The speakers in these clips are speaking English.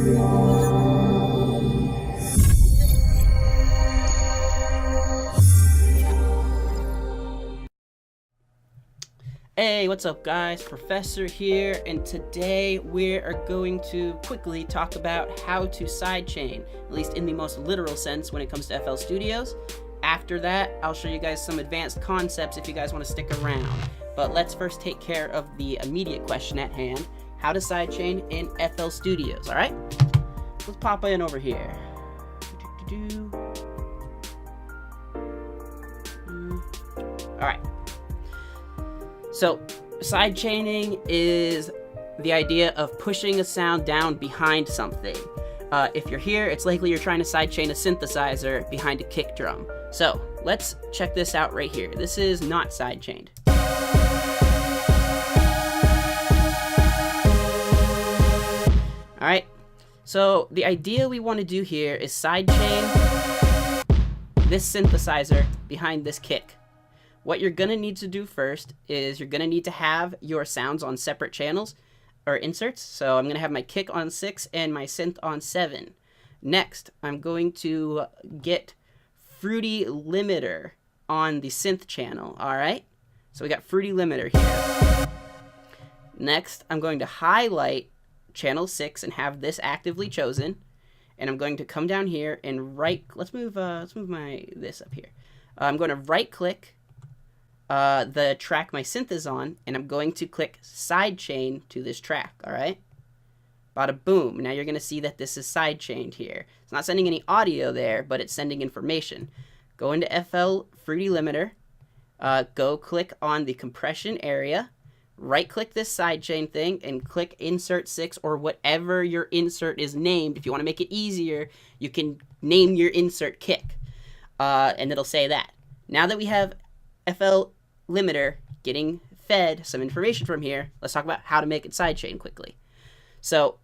Hey, what's up guys? Professor here, and today we are going to quickly talk about how to sidechain, at least in the most literal sense when it comes to FL Studios. After that, I'll show you guys some advanced concepts if you guys want to stick around. But let's first take care of the immediate question at hand, how to sidechain in FL Studios, alright? Let's pop in over here. Alright. So, sidechaining is the idea of pushing a sound down behind something. If you're here, it's likely you're trying to sidechain a synthesizer behind a kick drum. So, let's check this out right here. This is not sidechained. Alright, so the idea we want to do here is sidechain this synthesizer behind this kick. What you're going to need to do first is you're going to need to have your sounds on separate channels or inserts. So I'm going to have my kick on 6 and my synth on 7. Next, I'm going to get Fruity Limiter on the synth channel. All right. So we got Fruity Limiter here. Next, I'm going to highlight channel 6 and have this actively chosen. And I'm going to come down here and let's move this up here. I'm going to right click the track my synth is on, and I'm going to click sidechain to this track, alright? Bada boom. Now you're going to see that this is sidechained here. It's not sending any audio there, but it's sending information. Go into FL Fruity Limiter, go click on the compression area, right click this sidechain thing, and click insert 6 or whatever your insert is named. If you want to make it easier, you can name your insert kick, and it'll say that. Now that we have FL Limiter getting fed some information from here, let's talk about how to make it sidechain quickly. So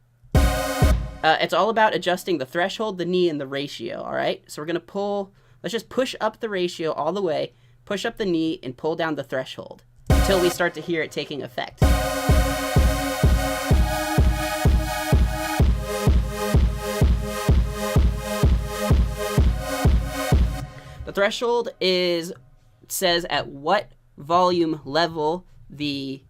it's all about adjusting the threshold, the knee, and the ratio. All right, so we're gonna let's just push up the ratio all the way, push up the knee, and pull down the threshold until we start to hear it taking effect. The threshold says at what volume level the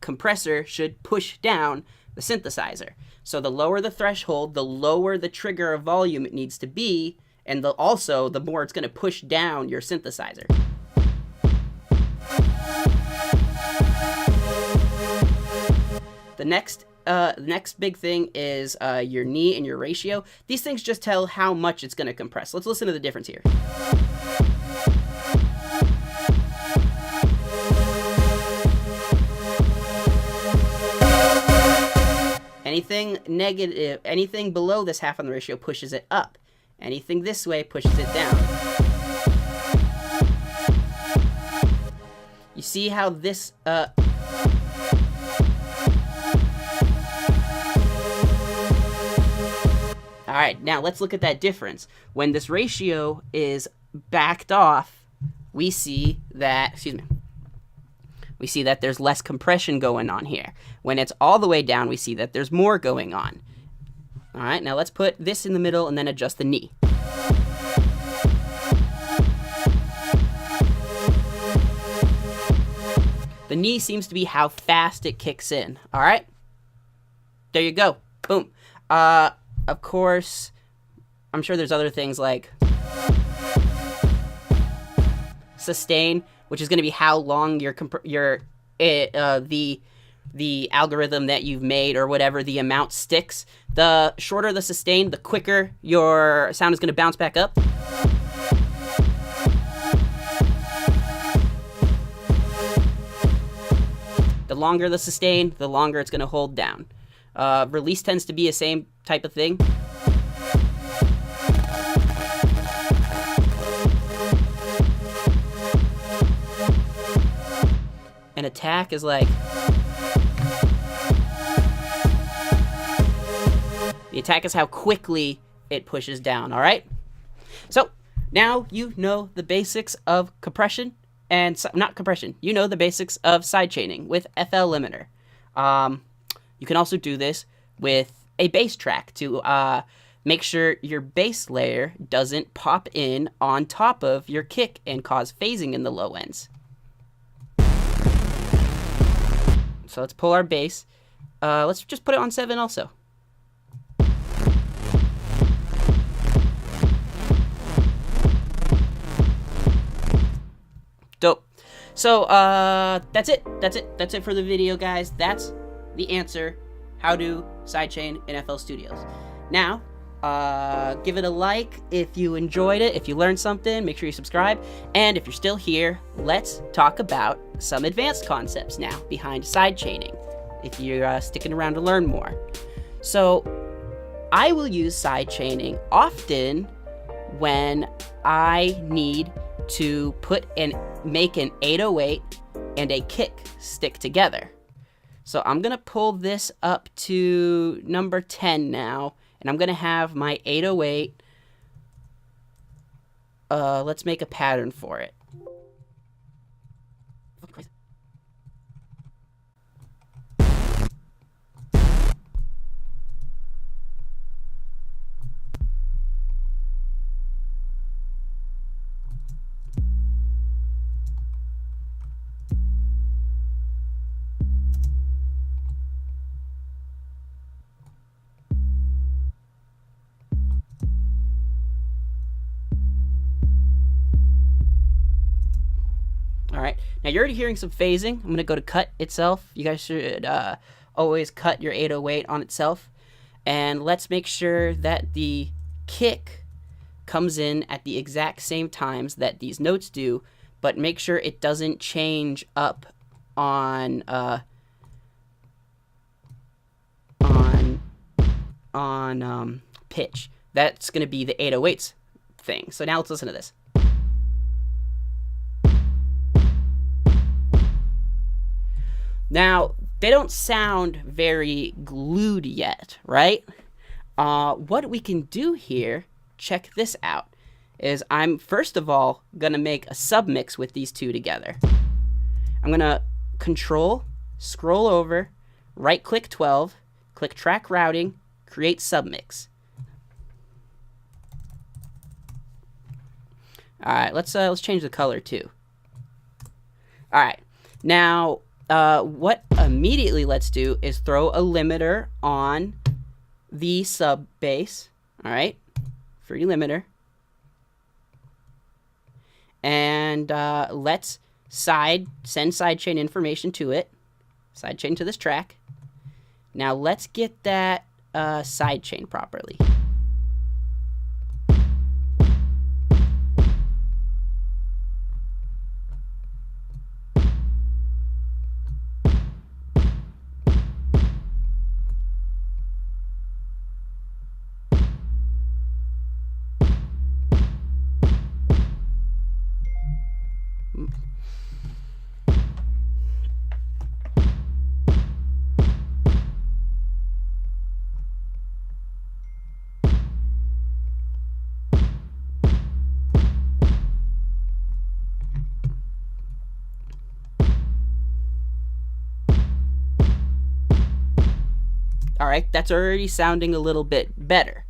compressor should push down the synthesizer. So the lower the threshold, the lower the trigger volume it needs to be, and also the more it's going to push down your synthesizer. The next big thing is your knee and your ratio. These things just tell how much it's going to compress. Let's listen to the difference here. Anything negative, anything below this half on the ratio pushes it up. Anything this way pushes it down. You see how this, Alright, now let's look at that difference. When this ratio is backed off, we see that, we see that there's less compression going on here. When it's all the way down, we see that there's more going on. All right, now let's put this in the middle and then adjust the knee. The knee seems to be how fast it kicks in. All right, there you go. Boom. Of course, I'm sure there's other things like sustain, which is going to be how long the algorithm that you've made or whatever the amount sticks. The shorter the sustain, the quicker your sound is going to bounce back up. The longer the sustain, the longer it's going to hold down. Release tends to be the same type of thing. And attack is like, the attack is how quickly it pushes down, all right? So now you know the basics of compression and, not compression, you know the basics of sidechaining with FL Limiter. You can also do this with a bass track to make sure your bass layer doesn't pop in on top of your kick and cause phasing in the low ends. So let's pull our bass. Let's just put it on 7 also. Dope. So that's it. That's it for the video, guys. That's the answer. How to sidechain in FL Studios. Now, give it a like if you enjoyed it. If you learned something, make sure you subscribe. And if you're still here, let's talk about some advanced concepts now behind sidechaining, if you're sticking around to learn more. So I will use sidechaining often when I need to make an 808 and a kick stick together. So I'm gonna pull this up to number 10 now, and I'm gonna have my 808. Let's make a pattern for it. All right, now you're already hearing some phasing. I'm gonna go to cut itself. You guys should always cut your 808 on itself. And let's make sure that the kick comes in at the exact same times that these notes do, but make sure it doesn't change up on pitch. That's gonna be the 808s thing. So now let's listen to this. Now, they don't sound very glued yet, right? What we can do here, check this out, is I'm first of all gonna make a submix with these two together. I'm gonna control, scroll over, right click 12, click track routing, create submix. All right, let's change the color too. All right, now what immediately let's do is throw a limiter on the sub bass. All right, free limiter, and let's send sidechain information to it. Sidechain to this track. Now let's get that sidechain properly. All right, that's already sounding a little bit better.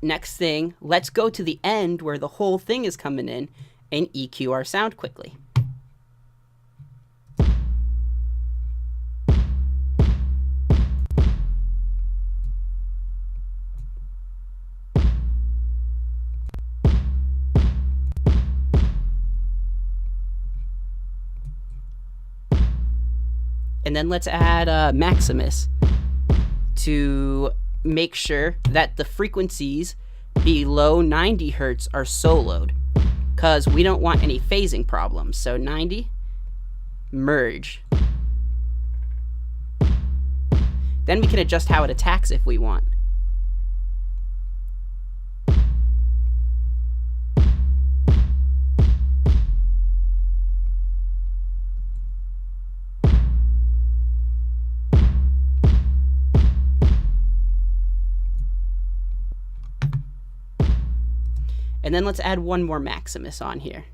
Next thing, let's go to the end where the whole thing is coming in and EQ our sound quickly. And then let's add Maximus to make sure that the frequencies below 90 hertz are soloed, because we don't want any phasing problems. So 90, merge. Then we can adjust how it attacks if we want. And then let's add one more Maximus on here.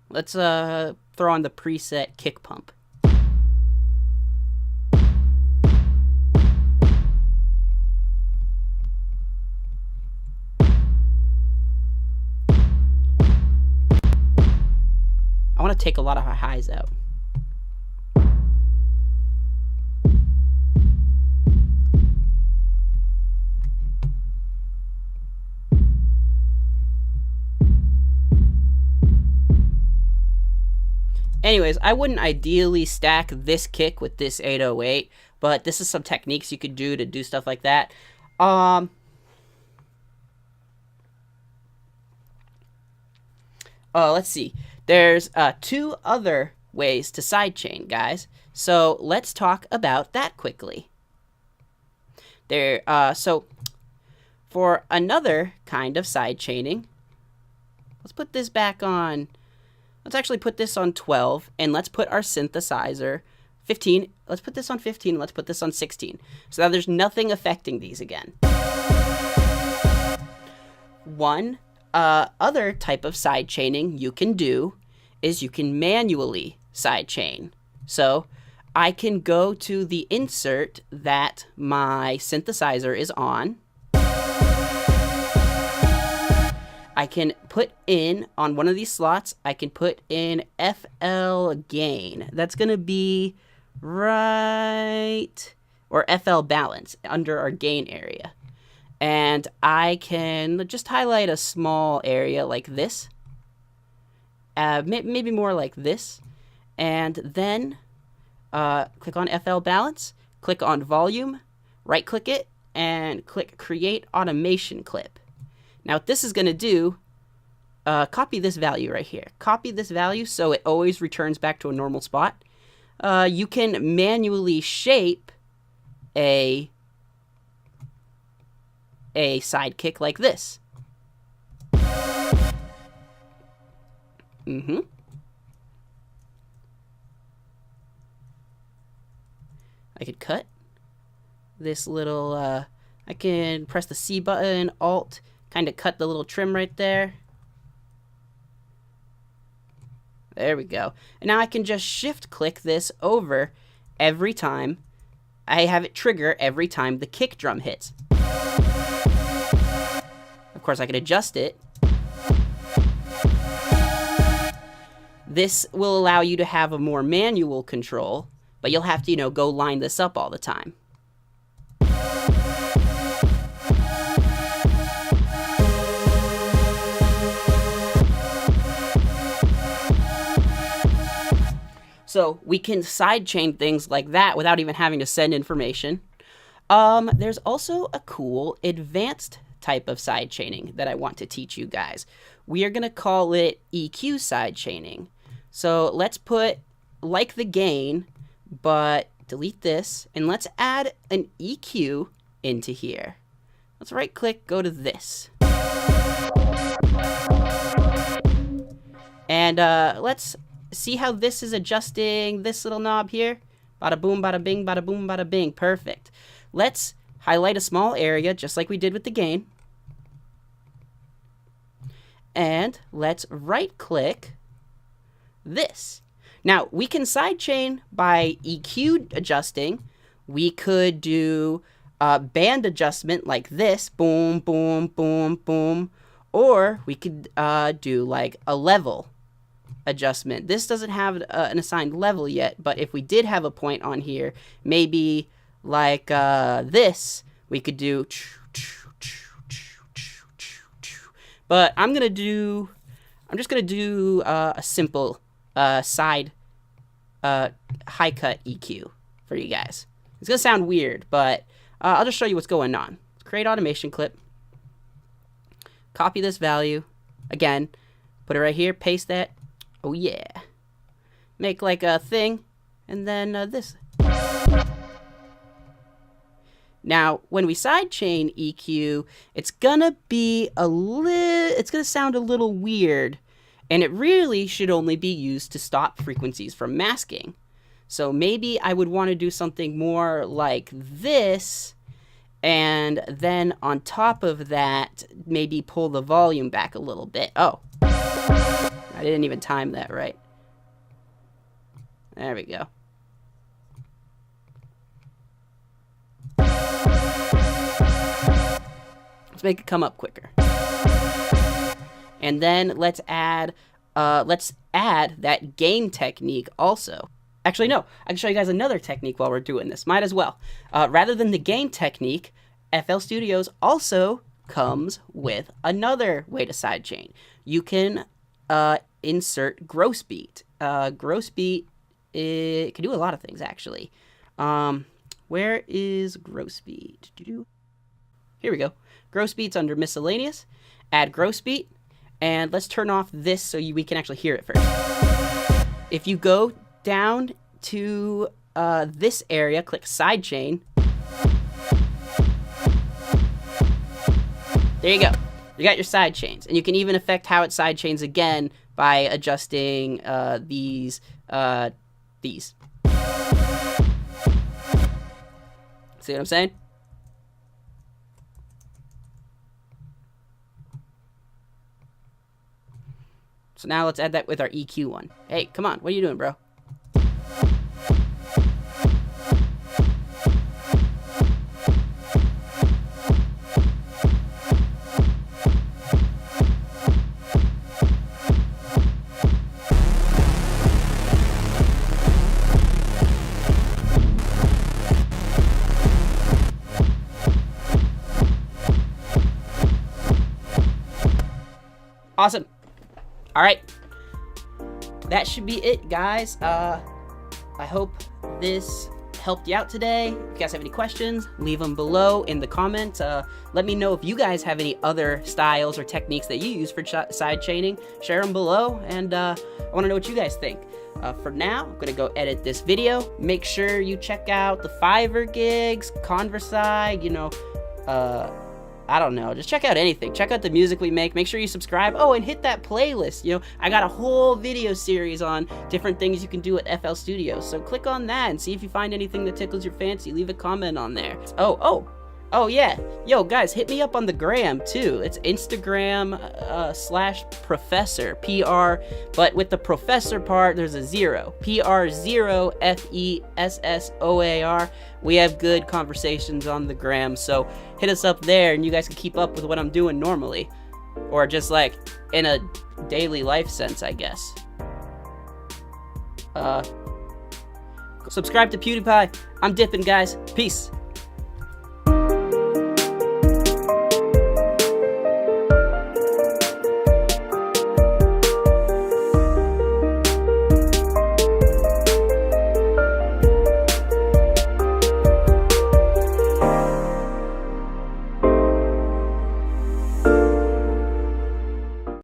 Let's throw on the preset kick pump. take a lot of highs out. Anyways, I wouldn't ideally stack this kick with this 808, but this is some techniques you could do to do stuff like that. Let's see. There's 2 other ways to sidechain, guys. So let's talk about that quickly. So for another kind of sidechaining, let's put this back on. Let's actually put this on 12, and let's put our synthesizer 15. Let's put this on 15. Let's put this on 16. So now there's nothing affecting these again. One other type of sidechaining you can do is you can manually sidechain. So I can go to the insert that my synthesizer is on. I can put in, on one of these slots, I can put in FL gain. That's going to be right, or FL balance under our gain area. And I can just highlight a small area like this. Maybe more like this. And then click on FL balance, click on volume, right click it, and click create automation clip. Now what this is going to do, copy this value right here. Copy this value so it always returns back to a normal spot. You can manually shape a sidekick like this. I could cut this little, I can press the C button, Alt, kind of cut the little trim right there. There we go. And now I can just shift click this over every time. I have it trigger every time the kick drum hits. Of course, I can adjust it. This will allow you to have a more manual control, but you'll have to, go line this up all the time. So we can sidechain things like that without even having to send information. There's also a cool advanced type of sidechaining that I want to teach you guys. We are going to call it EQ sidechaining. So let's put like the gain, but delete this, and let's add an EQ into here. Let's right click, go to this. And let's see how this is adjusting this little knob here. Bada boom, bada bing, bada boom, bada bing. Perfect. Let's highlight a small area just like we did with the gain. And let's right click this. Now we can sidechain by EQ adjusting. We could do band adjustment like this, boom, boom, boom, boom. Or we could do like a level adjustment. This doesn't have an assigned level yet, but if we did have a point on here, maybe like this, we could do. But I'm just gonna do a simple side high cut EQ for you guys. It's gonna sound weird, but I'll just show you what's going on. Let's create automation clip. Copy this value again, put it right here, paste that. Oh yeah. Make like a thing, and then this. Now, when we sidechain EQ, it's gonna sound a little weird, and it really should only be used to stop frequencies from masking. So maybe I would want to do something more like this, and then on top of that, maybe pull the volume back a little bit. Oh, I didn't even time that right. There we go. Let's make it come up quicker. And then let's add add that gain technique also. Actually, no, I can show you guys another technique while we're doing this. Might as well. Rather than the gain technique, FL Studios also comes with another way to sidechain. You can insert gross beat. Gross beat, it can do a lot of things, actually. Where is gross beat? Here we go. Gross beat's under miscellaneous. Add gross beat, and let's turn off this so we can actually hear it first. If you go down to this area, click sidechain. There you go. You got your sidechains, and you can even affect how it sidechains again by adjusting these. See what I'm saying? So now let's add that with our EQ one. Hey, come on. What are you doing, bro? Awesome. All right. That should be it, guys. I hope this helped you out today. If you guys have any questions, leave them below in the comments. Let me know if you guys have any other styles or techniques that you use for side chaining. Share them below, and I want to know what you guys think. For now, I'm going to go edit this video. Make sure you check out the Fiverr gigs, Converside, I don't know, just check out anything. Check out the music we make. Make sure you subscribe. Oh, and hit that playlist. I got a whole video series on different things you can do at FL Studios. So click on that and see if you find anything that tickles your fancy. Leave a comment on there. Oh yeah. Yo, guys, hit me up on the gram too. It's Instagram /Professoar, PR, but with the Professor part, there's a 0. PR0 FESSOAR. We have good conversations on the gram, so hit us up there and you guys can keep up with what I'm doing normally. Or just like in a daily life sense, I guess. Subscribe to PewDiePie. I'm dipping, guys. Peace.